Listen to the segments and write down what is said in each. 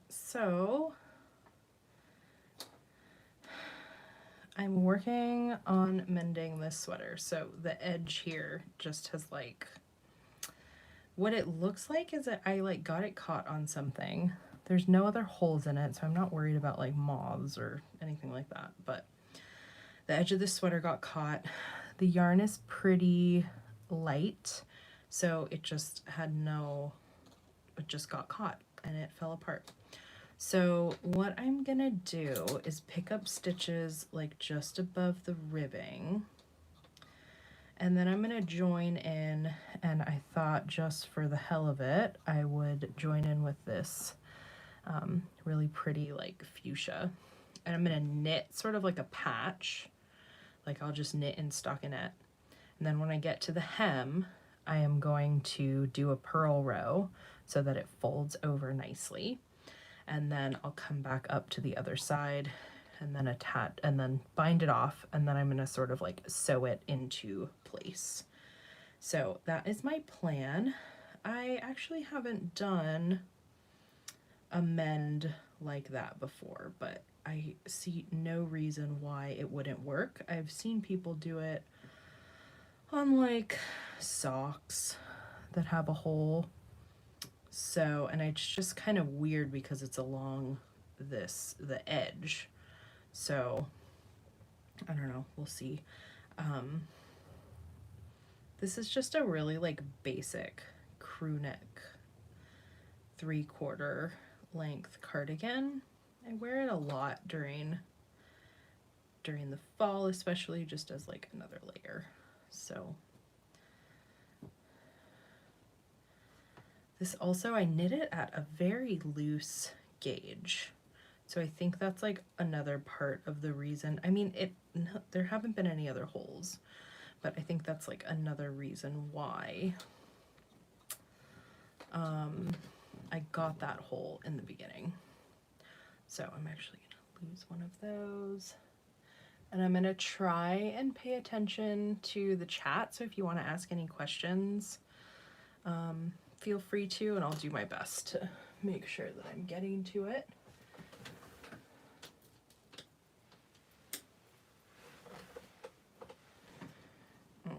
So I'm working on mending this sweater. So the edge here just has like, what it looks like is that I like got it caught on something. There's no other holes in it, so I'm not worried about like moths or anything like that, but the edge of the sweater got caught. The yarn is pretty light, so it just got caught and it fell apart. So what I'm gonna do is pick up stitches like just above the ribbing, and then I'm gonna join in, and I thought just for the hell of it I would join in with this really pretty like fuchsia, and I'm gonna knit sort of like a patch, like I'll just knit in stockinette, and then when I get to the hem I am going to do a purl row so that it folds over nicely, and then I'll come back up to the other side and then attach and then bind it off, and then I'm going to sort of like sew it into place. So that is my plan. I actually haven't done a mend like that before, but I see no reason why it wouldn't work. I've seen people do it on like socks that have a hole. So, and it's just kind of weird because it's along the edge. So, I don't know, we'll see. This is just a really like basic crew neck 3/4 length cardigan. I wear it a lot during the fall, especially just as like another layer. So this also, I knit it at a very loose gauge. So I think that's like another part of the reason. I mean, there haven't been any other holes, but I think that's like another reason why I got that hole in the beginning. So I'm actually gonna lose one of those. And I'm gonna try and pay attention to the chat. So if you wanna ask any questions, feel free to, and I'll do my best to make sure that I'm getting to it.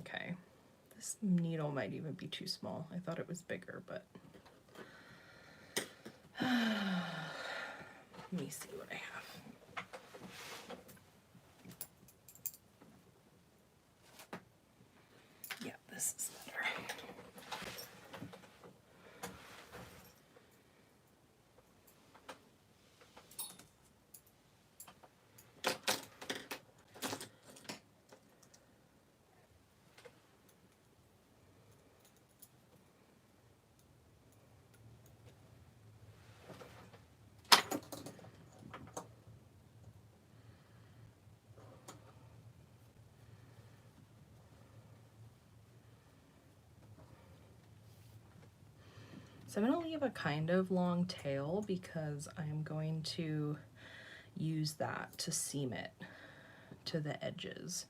Okay, this needle might even be too small. I thought it was bigger, but let me see what I have. Yeah, this is better. So I'm going to leave a kind of long tail because I'm going to use that to seam it to the edges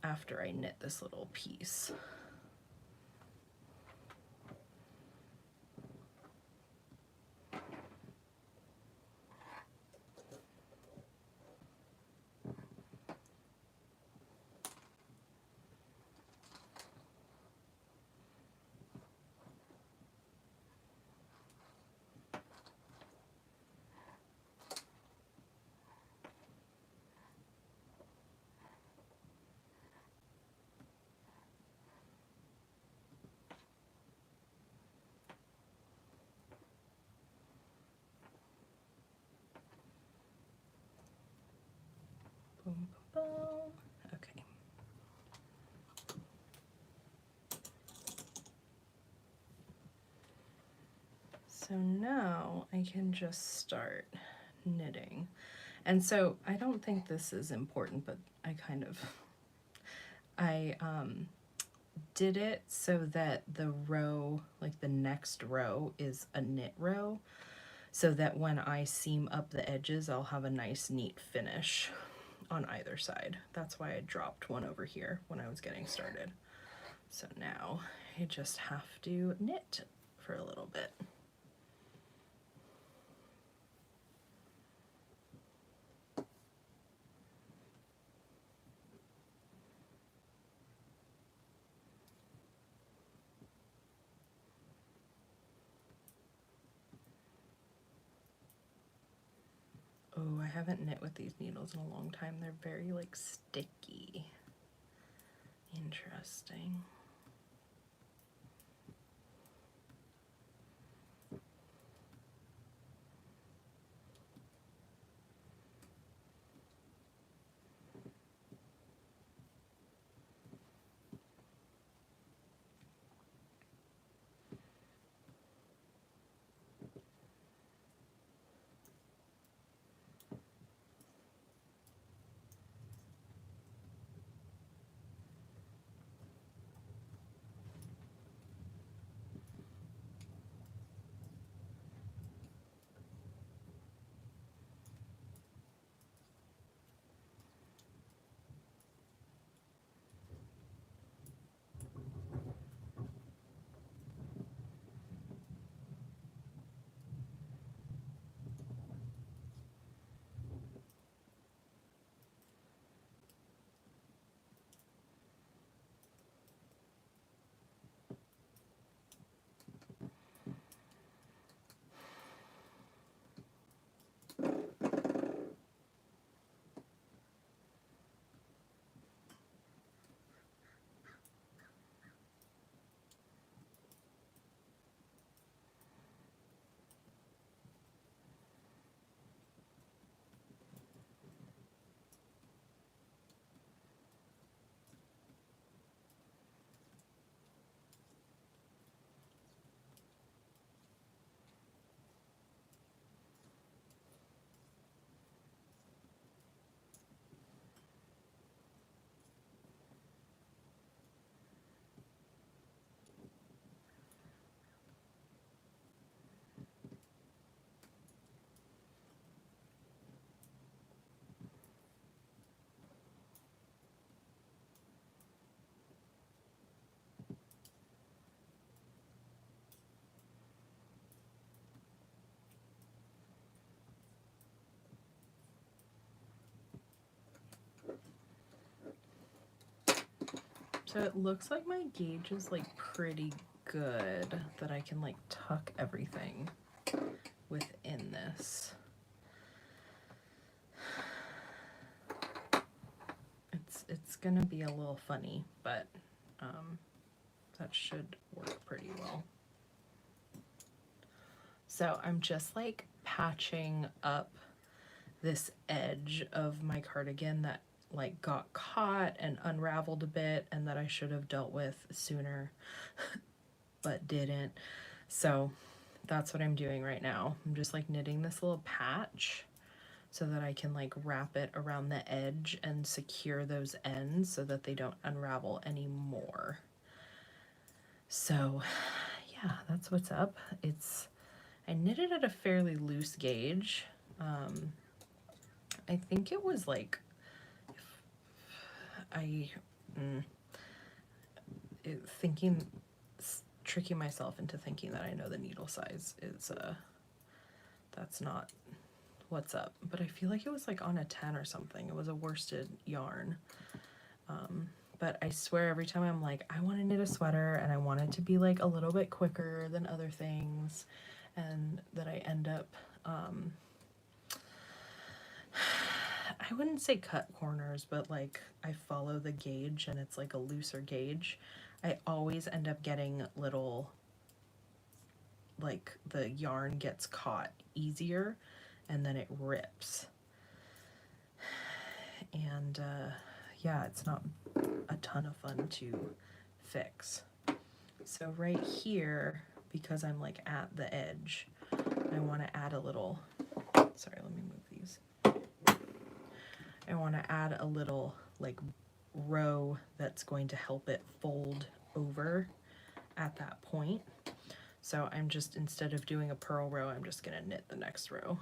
after I knit this little piece. Boom, boom, boom. Okay. So now I can just start knitting. And so I don't think this is important, but I did it so that the row, like the next row, is a knit row, so that when I seam up the edges, I'll have a nice neat finish on either side. That's why I dropped one over here when I was getting started. So now I just have to knit for a little bit. haven't knit with these needles in a long time. They're very like sticky. Interesting. So it looks like my gauge is like pretty good, that I can like tuck everything within this. It's gonna be a little funny, but that should work pretty well. So I'm just like patching up this edge of my cardigan that like got caught and unraveled a bit and that I should have dealt with sooner but didn't. So that's what I'm doing right now. I'm just like knitting this little patch so that I can like wrap it around the edge and secure those ends so that they don't unravel anymore. So yeah, that's what's up. I knitted at a fairly loose gauge. I think it was like, tricking myself into thinking that I know the needle size is, that's not what's up. But I feel like it was like on a 10 or something. It was a worsted yarn. But I swear every time I'm like, I want to knit a sweater and I want it to be like a little bit quicker than other things, and that I end up, I wouldn't say cut corners, but like I follow the gauge and it's like a looser gauge. I always end up getting little, like the yarn gets caught easier and then it rips. And yeah, it's not a ton of fun to fix. So right here, because I'm like at the edge, I want to add a little, sorry, let me move these. I want to add a little like row that's going to help it fold over at that point. So I'm just, instead of doing a purl row, I'm just going to knit the next row,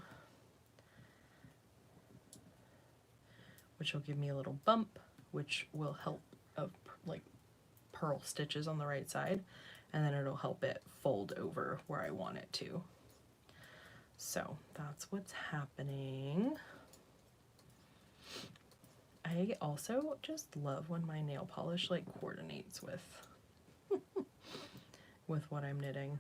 which will give me a little bump, which will help like purl stitches on the right side, and then it'll help it fold over where I want it to. So that's what's happening. I also just love when my nail polish like coordinates with with what I'm knitting.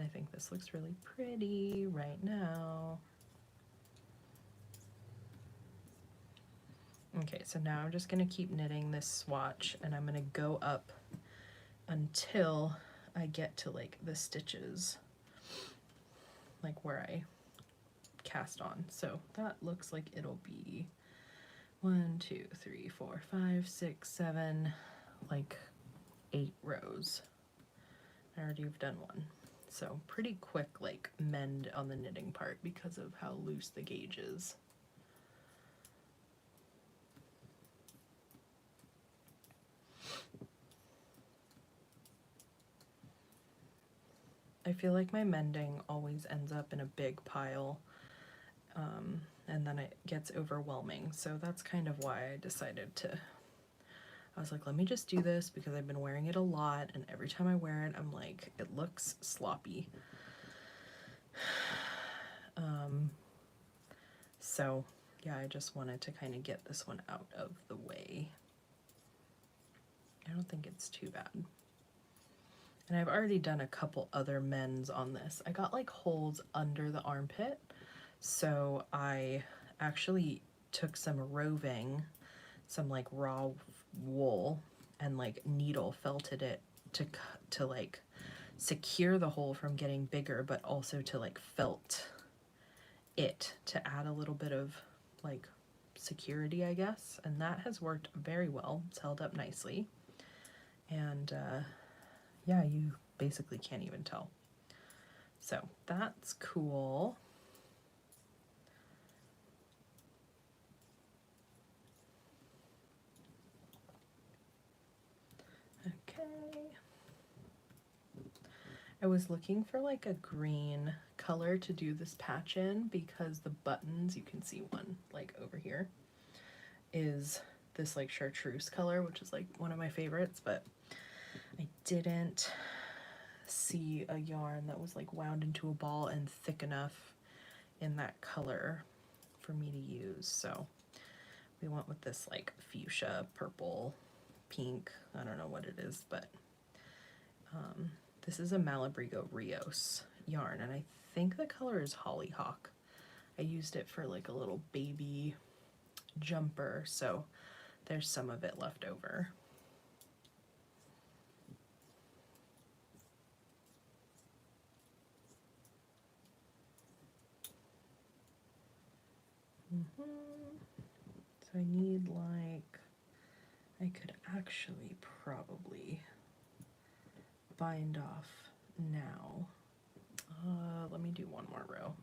And I think this looks really pretty right now. Okay, so now I'm just going to keep knitting this swatch, and I'm going to go up until I get to like the stitches, like where I cast on. So that looks like it'll be 1, 2, 3, 4, 5, 6, 7, like 8 rows. I already have done one. So pretty quick like mend on the knitting part because of how loose the gauge is. I feel like my mending always ends up in a big pile, and then it gets overwhelming. So that's kind of why I decided to, I was like, let me just do this because I've been wearing it a lot, and every time I wear it, I'm like, it looks sloppy. So yeah, I just wanted to kind of get this one out of the way. I don't think it's too bad. And I've already done a couple other mends on this. I got like holes under the armpit, so I actually took some roving, some like raw wool, and like needle felted it to like secure the hole from getting bigger, but also to like felt it to add a little bit of like security, I guess. And that has worked very well. It's held up nicely. And yeah, you basically can't even tell. So that's cool. Okay. I was looking for like a green color to do this patch in because the buttons, you can see one like over here, is this like chartreuse color, which is like one of my favorites, but I didn't see a yarn that was like wound into a ball and thick enough in that color for me to use. So we went with this like fuchsia, purple, pink, I don't know what it is, but this is a Malabrigo Rios yarn, and I think the color is Hollyhock. I used it for like a little baby jumper, so there's some of it left over. So I need like, I could actually probably bind off now. Let me do one more row.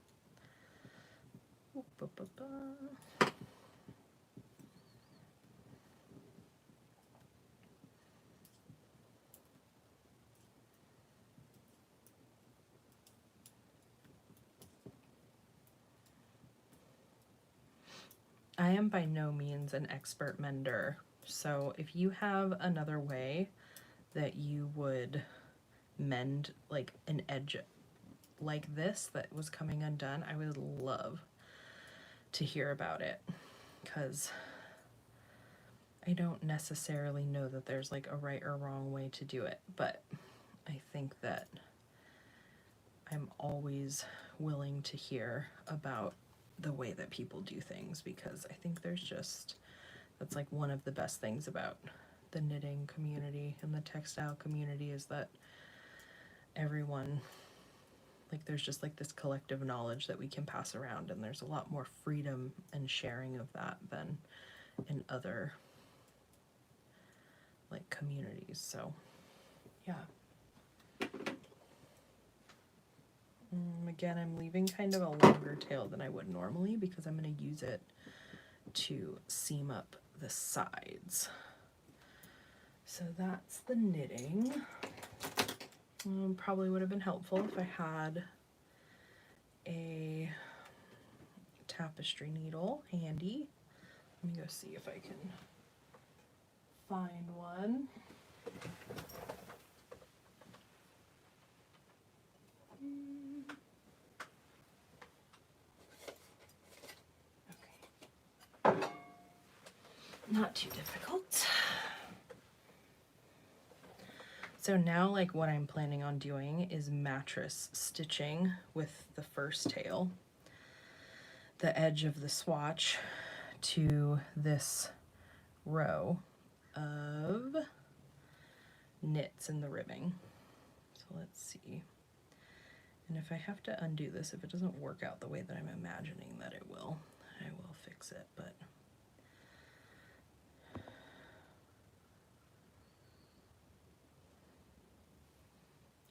I am by no means an expert mender, so if you have another way that you would mend like an edge like this that was coming undone, I would love to hear about it, because I don't necessarily know that there's like a right or wrong way to do it, but I think that I'm always willing to hear about the way that people do things, because I think there's just, that's like one of the best things about the knitting community and the textile community, is that everyone, like there's just like this collective knowledge that we can pass around, and there's a lot more freedom and sharing of that than in other like communities. So yeah. Again, I'm leaving kind of a longer tail than I would normally because I'm going to use it to seam up the sides. So that's the knitting. Probably would have been helpful if I had a tapestry needle handy. Let me go see if I can find one. Okay. Not too difficult. So now like what I'm planning on doing is mattress stitching with the first tail, the edge of the swatch to this row of knits in the ribbing. So let's see. And if I have to undo this, if it doesn't work out the way that I'm imagining that it will, I will fix it, but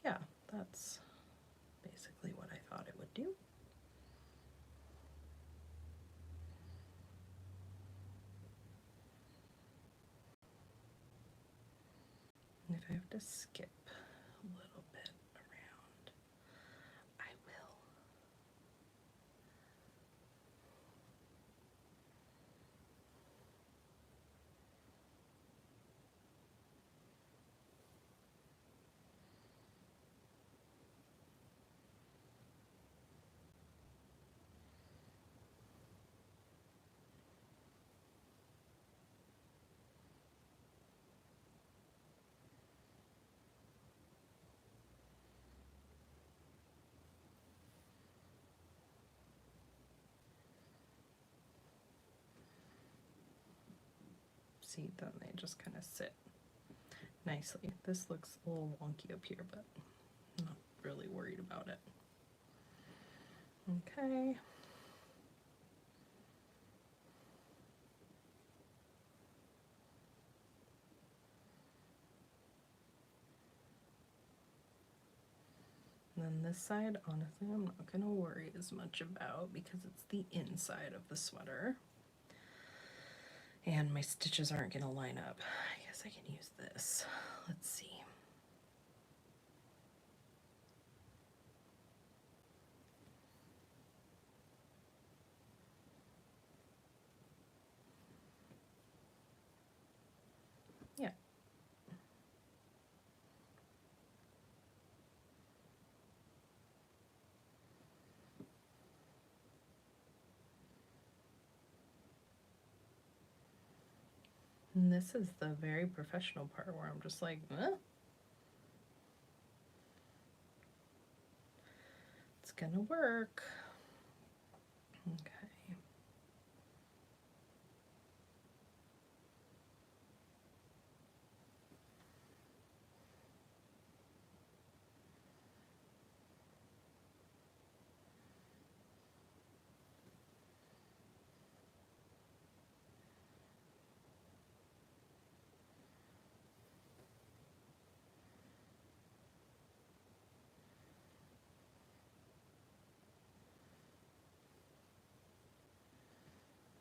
yeah, that's basically what I thought it would do. And if I have to skip a little bit around, I will. See, then they just kind of sit nicely. This looks a little wonky up here, but I'm not really worried about it. Okay. And then this side, honestly, I'm not going to worry as much about because it's the inside of the sweater. And my stitches aren't going to line up. I guess I can use this. Let's see. Yeah. And this is the very professional part where I'm just like, it's gonna work. Okay.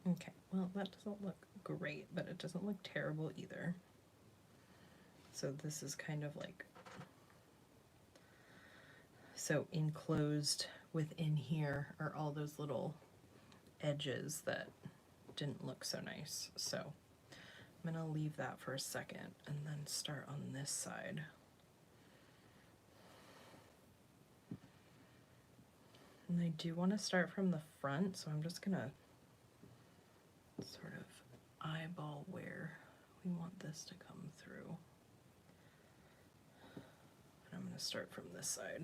Okay, well, that doesn't look great, but it doesn't look terrible either. So this is kind of like, so enclosed within here are all those little edges that didn't look so nice. So I'm gonna leave that for a second and then start on this side. And I do want to start from the front, so I'm just gonna sort of eyeball where we want this to come through. And I'm going to start from this side.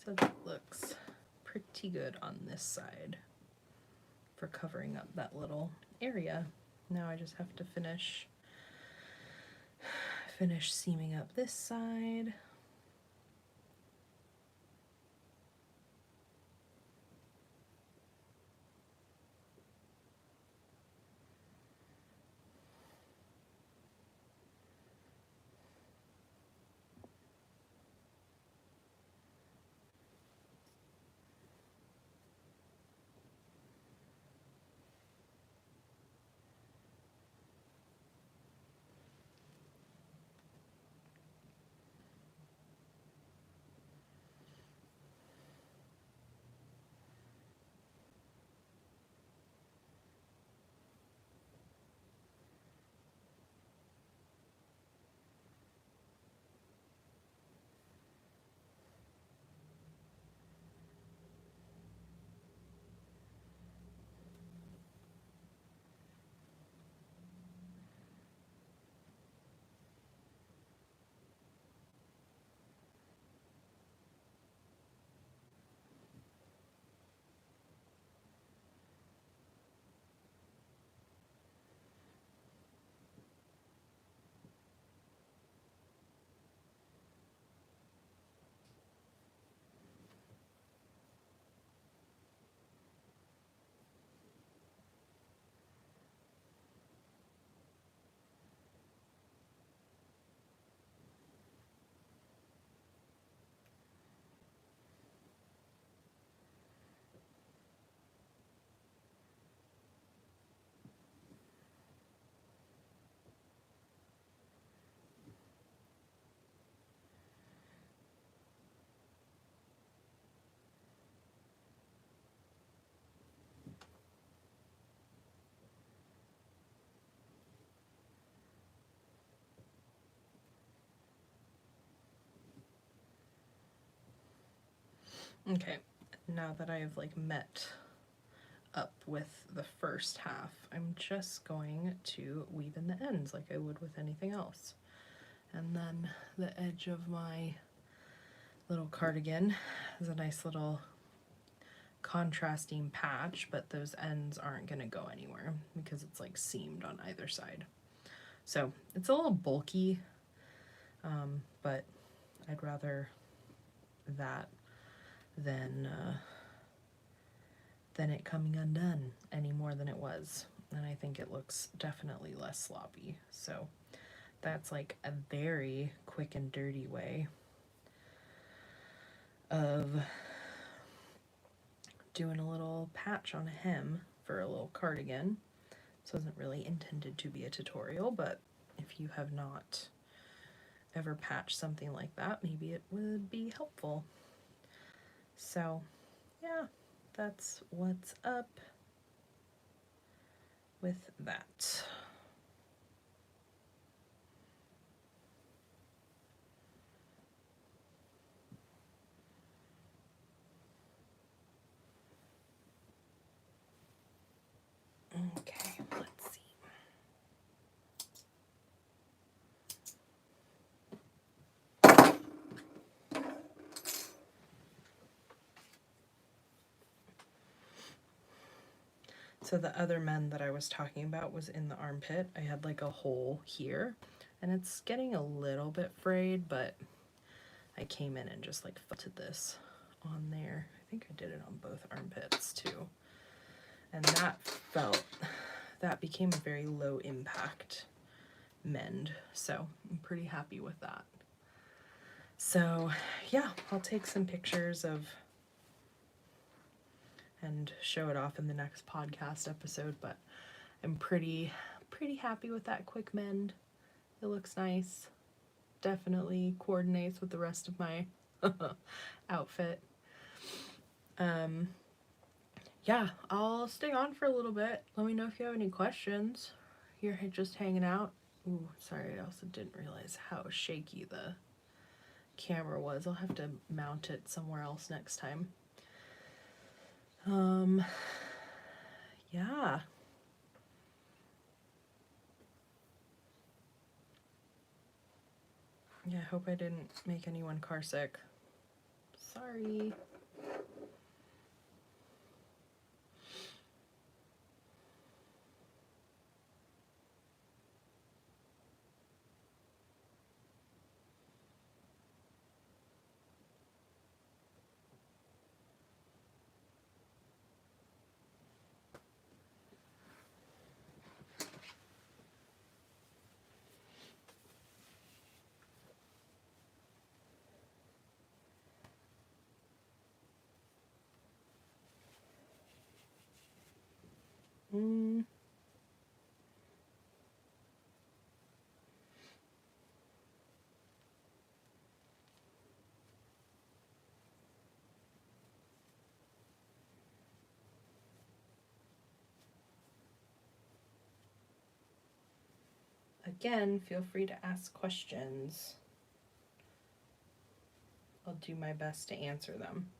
So that looks pretty good on this side for covering up that little area. Now I just have to finish seaming up this side. Okay, now that I have like met up with the first half, I'm just going to weave in the ends like I would with anything else. And then the edge of my little cardigan is a nice little contrasting patch, but those ends aren't going to go anywhere because it's like seamed on either side. So it's a little bulky, but I'd rather that than it coming undone any more than it was. And I think it looks definitely less sloppy. So that's like a very quick and dirty way of doing a little patch on a hem for a little cardigan. This wasn't really intended to be a tutorial, but if you have not ever patched something like that, maybe it would be helpful. So yeah, that's what's up with that. Okay, let's see. So the other mend that I was talking about was in the armpit. I had like a hole here, and it's getting a little bit frayed, but I came in and just like felted this on there. I think I did it on both armpits too. And that became a very low impact mend. So I'm pretty happy with that. So yeah, I'll take some pictures of and show it off in the next podcast episode, but I'm pretty happy with that quick mend. It looks nice. Definitely coordinates with the rest of my outfit. Yeah, I'll stay on for a little bit. Let me know if you have any questions. You're just hanging out. Ooh, sorry, I also didn't realize how shaky the camera was. I'll have to mount it somewhere else next time. Yeah. Yeah, I hope I didn't make anyone car sick. Sorry. Again, feel free to ask questions. I'll do my best to answer them.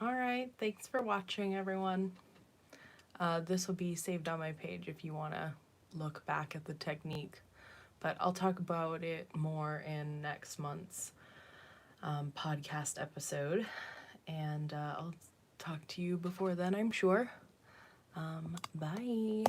All right, thanks for watching, everyone. This will be saved on my page if you want to look back at the technique, but I'll talk about it more in next month's podcast episode, and I'll talk to you before then, I'm sure. Bye.